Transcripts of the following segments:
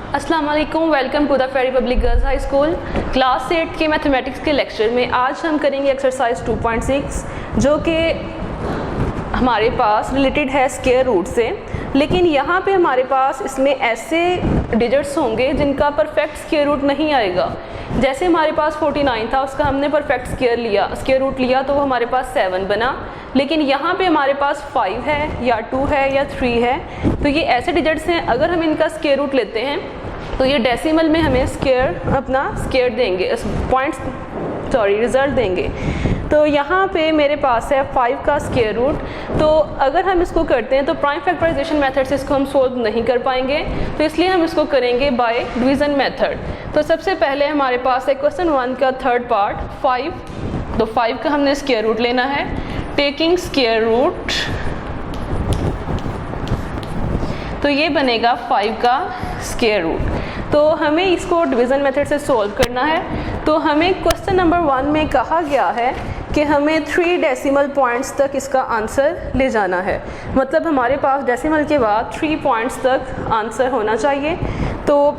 अस्सलाम वालेकुम, welcome to the Ferry public girls high school. Class 8 के मैथमेटिक्स के लेक्चर में आज हम करेंगे एक्सरसाइज 2.6 जो कि हमारे पास रिलेटेड है स्क्वायर रूट से। लेकिन यहाँ पे हमारे पास इसमें ऐसे डिजिट्स होंगे जिनका परफेक्ट स्क्वायर रूट नहीं आएगा। जैसे हमारे पास 49 था, उसका हमने परफेक्ट स्क्वायर रूट लिया तो वो हमारे पास 7 बना। लेकिन यहाँ पे हमारे पास 5 है या 2 है या 3 है, तो ये ऐसे डिजिट्स हैं अगर हम इनका स्क्वायर रूट लेते हैं तो ये डेसिमल में हमें स्क्वायर देंगे, रिजल्ट देंगे। तो यहाँ पे मेरे पास है 5 का स्क्वायर रूट। तो अगर हम इसको करते हैं तो प्राइम फैक्टराइजेशन मेथड से इसको हम सोल्व नहीं कर पाएंगे, तो इसलिए हम इसको करेंगे बाय डिवीज़न मेथड। तो सबसे पहले हमारे पास है क्वेश्चन 1 का थर्ड पार्ट 5। तो 5 का हमने स्क्वायर रूट लेना है, टेकिंग स्क्वायर रूट, तो ये बनेगा 5 का स्क्वायर रूट। तो हमें इसको डिवीज़न मेथड से सॉल्व करना है। तो हमें क्वेश्चन नंबर 1 में कहा गया है कि हमें 3 डेसिमल पॉइंट्स तक इसका आंसर ले जाना है। मतलब हमारे पास डेसिमल के बाद 3 पॉइंट्स तक आंसर होना चाहिए। तो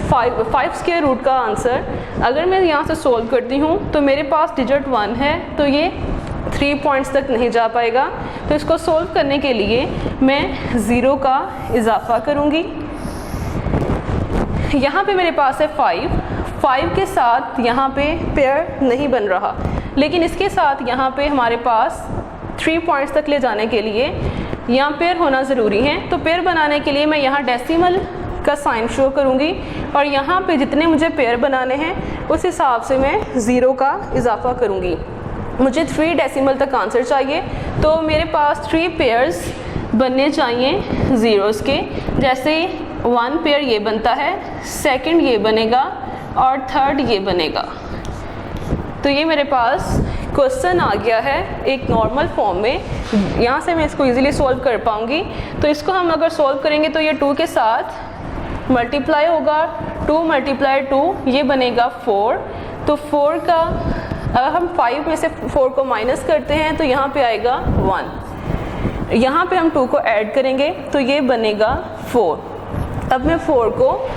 5 स्क्वायर रूट का आंसर अगर मैं यहाँ से सॉल्व करती हूँ तो मेरे पास डिजिट 1 है, तो ये 3 पॉइंट्स तक नहीं जा पाएगा। तो इसको सॉल्व करने के लिए मैं 0 का इजाफा करूँगी। यहाँ पे मेरे पास है 5 के साथ यहाँ पे पेयर नहीं बन रहा, लेकिन इसके साथ यहाँ पे हमारे पास 3 पॉइंट्स तक ले जाने के लिए यहाँ पेयर होना ज़रूरी है। तो पेयर बनाने के लिए मैं यहाँ डेसिमल का साइन शो करूँगी और यहाँ पे जितने मुझे पेयर बनाने हैं उस हिसाब से मैं 0 का इजाफा करूँगी। मुझे 3 डेसिमल तक आंसर चाहिए, तो मेरे पास 3 पेयर्स बनने चाहिए ज़ीरोज़ के। जैसे 1 पेयर ये बनता है, सेकंड ये बनेगा और थर्ड ये बनेगा। तो ये मेरे पास क्वेश्चन आ गया है एक नॉर्मल फॉर्म में। यहाँ से मैं इसको इजीली सॉल्व कर पाऊँगी। तो इसको हम अगर सॉल्व करेंगे तो ये 2 के साथ मल्टीप्लाई होगा, 2 × 2 ये बनेगा 4। तो 4 का अगर हम 5 में से 4 को माइनस करते हैं तो यहाँ पे आएगा 1। यहाँ पे हम 2 को ऐड करेंगे तो ये बनेगा 4। अब मैं 4 को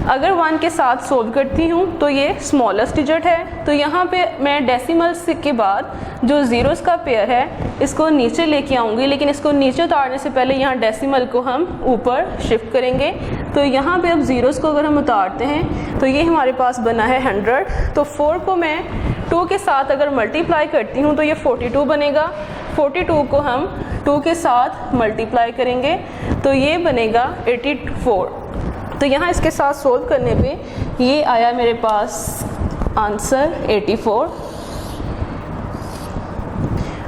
अगर 1 के साथ सोल्व करती हूँ तो ये स्मॉलेस्ट डिजिट है। तो यहाँ पे मैं डेसिमल्स के बाद जो ज़ीरोज़ का पेयर है इसको नीचे लेके आऊँगी, लेकिन इसको नीचे उतारने से पहले यहाँ डेसिमल को हम ऊपर शिफ्ट करेंगे। तो यहाँ पे अब ज़ीरोज़ को अगर हम उतारते हैं तो ये हमारे पास बना है 100। तो 4 को मैं 2 के साथ अगर मल्टीप्लाई करती हूँ तो ये 42 बनेगा। 42 को हम 2 के साथ मल्टीप्लाई करेंगे तो ये बनेगा 84। तो यहाँ इसके साथ सोल्व करने पे ये आया मेरे पास आंसर 84।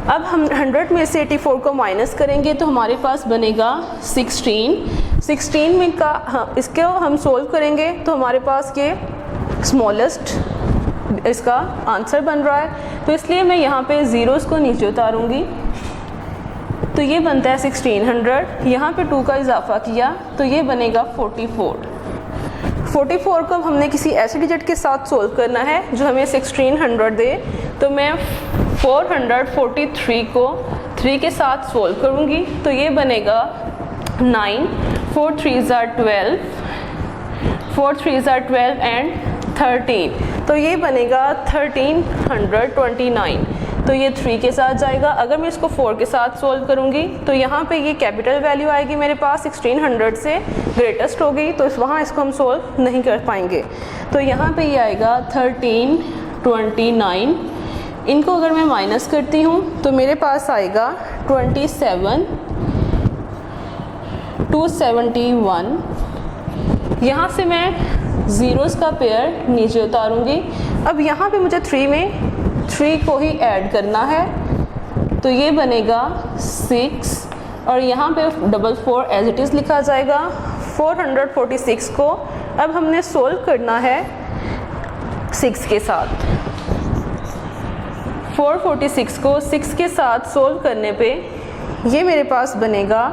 अब हम 100 में से 84 को माइनस करेंगे तो हमारे पास बनेगा 16 में का इसको हम सोल्व करेंगे तो हमारे पास ये स्मॉलेस्ट इसका आंसर बन रहा है। तो इसलिए मैं यहाँ पे ज़ीरोज़ को नीचे उतारूँगी तो ये बनता है 1600। यहाँ पे 2 का इजाफा किया तो ये बनेगा 44। 44 को हमने किसी ऐसे डिजिट के साथ सोल्व करना है जो हमें 1600 दे। तो मैं 443 को 3 के साथ सोल्व करूँगी तो ये बनेगा 9। 4 3s are 12, 4 3s are 12 and 13। तो ये बनेगा 1329। तो ये 3 के साथ जाएगा। अगर मैं इसको 4 के साथ सोल्व करूँगी तो यहाँ पे ये कैपिटल वैल्यू आएगी मेरे पास 1600 से ग्रेटेस्ट होगी, तो वहाँ इसको हम सोल्व नहीं कर पाएंगे। तो यहाँ पे ये आएगा 1329। इनको अगर मैं माइनस करती हूँ तो मेरे पास आएगा 27 271। यहाँ से मैं ज़ीरोज़ का पेयर नीचे उतारूँगी। अब यहाँ पे मुझे 3 में 3 को ही ऐड करना है तो ये बनेगा 6 और यहाँ पे 44 एज इट इज़ लिखा जाएगा। 446 को अब हमने सोल्व करना है 6 के साथ। 446 को 6 के साथ सोल्व करने पे ये मेरे पास बनेगा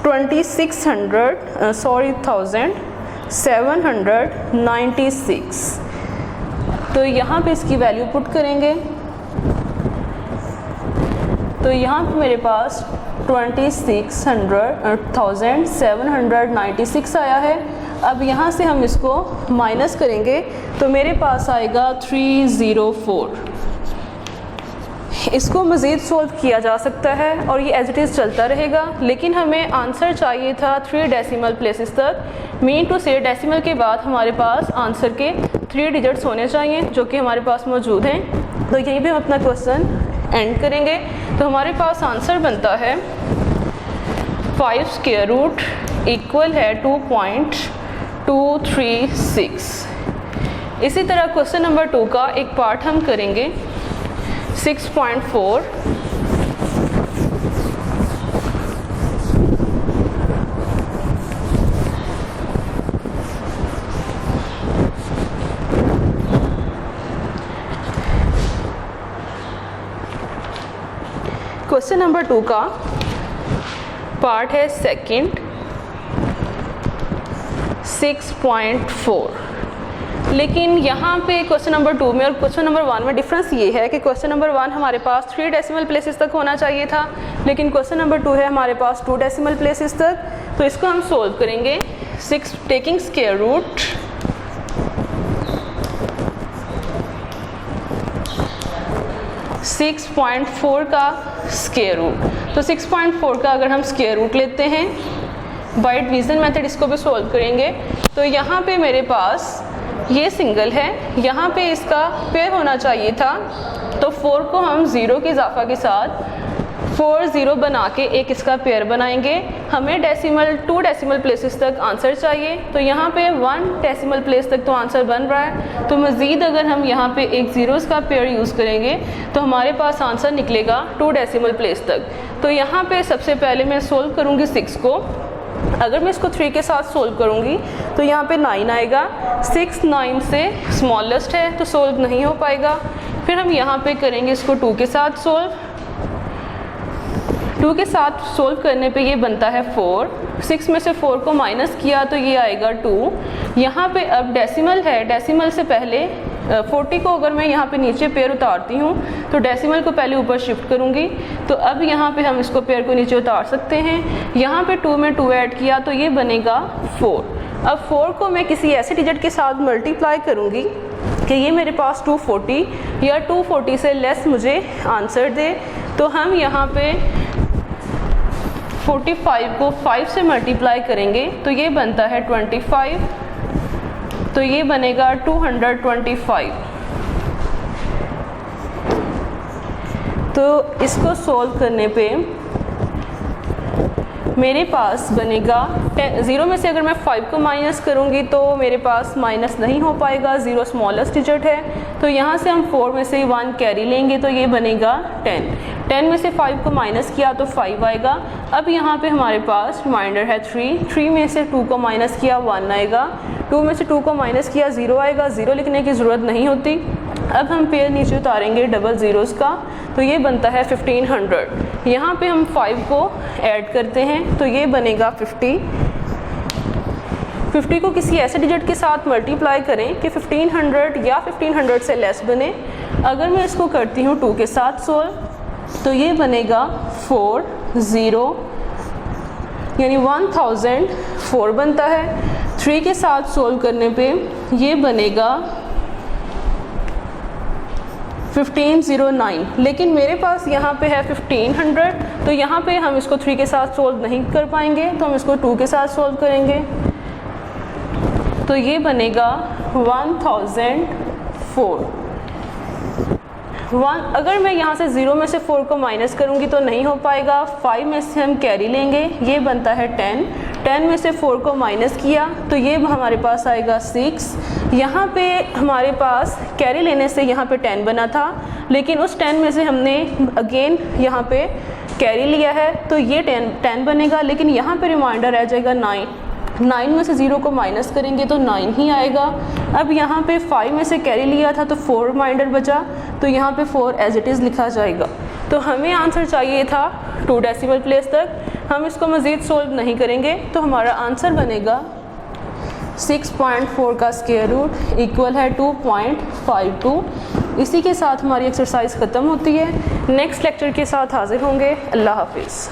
1796। तो यहाँ पे इसकी वैल्यू पुट करेंगे तो यहाँ पे मेरे पास 26,796 आया है। अब यहाँ से हम इसको माइनस करेंगे तो मेरे पास आएगा 304। इसको मज़ीद सोल्व किया जा सकता है और ये एज इट इज़ चलता रहेगा, लेकिन हमें आंसर चाहिए था 3 डेसिमल प्लेसेस तक। मीन टू से डेसिमल के बाद हमारे पास आंसर के 3 डिजिट्स होने चाहिए जो कि हमारे पास मौजूद हैं। तो यहीं पे हम अपना क्वेश्चन एंड करेंगे। तो हमारे पास आंसर बनता है 5 स्क्वायर रूट इक्वल है 2.236। इसी तरह क्वेश्चन नंबर 2 का एक पार्ट हम करेंगे 6.4। क्वेश्चन नंबर 2 का पार्ट है सेकंड 6.4। लेकिन यहाँ पे क्वेश्चन नंबर 2 में और क्वेश्चन नंबर 1 में डिफरेंस ये है कि क्वेश्चन नंबर 1 हमारे पास 3 डेसिमल प्लेसेस तक होना चाहिए था, लेकिन क्वेश्चन नंबर 2 है हमारे पास 2 डेसिमल प्लेसेस तक। तो इसको हम सोल्व करेंगे 6 टेकिंग स्क्वायर रूट 6.4 का स्क्वायर रूट। तो 6.4 का अगर हम स्क्वायर रूट लेते हैं बाय डिवीज़न मेथड इसको भी सोल्व करेंगे, तो यहाँ पे मेरे पास ये सिंगल है, यहाँ पे इसका पेयर होना चाहिए था। तो 4 को हम 0 के इजाफा के साथ 4 0 बना के एक इसका पेयर बनाएंगे। हमें 2 डेसिमल प्लेसेस तक आंसर चाहिए, तो यहाँ पे 1 डेसिमल प्लेस तक तो आंसर बन रहा है। तो मज़ीद अगर हम यहाँ पे एक ज़ीरोज़ का पेयर यूज़ करेंगे तो हमारे पास आंसर निकलेगा 2 डेसिमल प्लेस तक। तो यहाँ पे सबसे पहले मैं सोल्व करूँगी 6 को। अगर मैं इसको 3 के साथ सोल्व करूँगी तो यहाँ पे 9 आएगा। 6 9 से स्मॉलेस्ट है तो सोल्व नहीं हो पाएगा। फिर हम यहाँ पे करेंगे इसको 2 के साथ सोल्व। 2 के साथ सोल्व करने पे ये बनता है 4। 6 में से 4 को माइनस किया तो ये आएगा 2। यहाँ पे अब डेसिमल है, डेसिमल से पहले 40 को अगर मैं यहाँ पे नीचे पेयर उतारती हूँ तो डेसिमल को पहले ऊपर शिफ्ट करूँगी। तो अब यहाँ पे हम इसको पेयर को नीचे उतार सकते हैं। यहाँ पे 2 में 2 ऐड किया तो ये बनेगा 4। अब 4 को मैं किसी ऐसे डिजिट के साथ मल्टीप्लाई करूँगी कि ये मेरे पास 240 या 240 से लेस मुझे आंसर दे। तो हम यहाँ पे 45 को 5 से मल्टीप्लाई करेंगे तो ये बनता है 25। तो ये बनेगा 225। तो इसको सोल्व करने पे मेरे पास बनेगा 0 में से अगर मैं 5 को माइनस करूँगी तो मेरे पास माइनस नहीं हो पाएगा, 0 स्मॉलेस्ट डिजिट है। तो यहाँ से हम 4 में से 1 कैरी लेंगे तो ये बनेगा 10। 10 में से 5 को माइनस किया तो 5 आएगा। अब यहाँ पे हमारे पास रिमाइंडर है 3 में से 2 को माइनस किया 1 आएगा। 2 में से 2 को माइनस किया 0 आएगा, 0 लिखने की ज़रूरत नहीं होती। अब हम पेयर नीचे उतारेंगे डबल ज़ीरोज़ का तो ये बनता है 1500। यहाँ पे हम 5 को ऐड करते हैं तो ये बनेगा 50। 50 को किसी ऐसे डिजिट के साथ मल्टीप्लाई करें कि 1500 या 1500 से लेस बने। अगर मैं इसको करती हूँ 2 के साथ सोल्व तो ये बनेगा 40 यानी 1004 बनता है। 3 के साथ सोल्व करने पे ये बनेगा 1509, लेकिन मेरे पास यहाँ पे है 1500 तो यहाँ पे हम इसको 3 के साथ सोल्व नहीं कर पाएंगे, तो हम इसको 2 के साथ सोल्व करेंगे। तो ये बनेगा 1004। अगर मैं यहाँ से 0 में से 4 को माइनस करूँगी तो नहीं हो पाएगा। 5 में से हम कैरी लेंगे, ये बनता है 10। 10 में से 4 को माइनस किया तो ये हमारे पास आएगा 6। यहाँ पे हमारे पास कैरी लेने से यहाँ पे 10 बना था, लेकिन उस 10 में से हमने अगेन यहाँ पे कैरी लिया है तो ये 10 बनेगा, लेकिन यहाँ पे रिमाइंडर रह जाएगा 9। 9 में से 0 को माइनस करेंगे तो 9 ही आएगा। अब यहाँ पे 5 में से कैरी लिया था तो 4 रिमाइंडर बचा, तो यहाँ पे 4 एज इट इज़ लिखा जाएगा। तो हमें आंसर चाहिए था 2 डेसिमल प्लेस तक। हम इसको मज़ीद सोल्व नहीं करेंगे तो हमारा आंसर बनेगा 6.4 का स्क्वायर रूट इक्वल है 2.52। इसी के साथ हमारी एक्सरसाइज ख़त्म होती है। नेक्स्ट लेक्चर के साथ हाजिर होंगे। अल्लाह हाफिज़।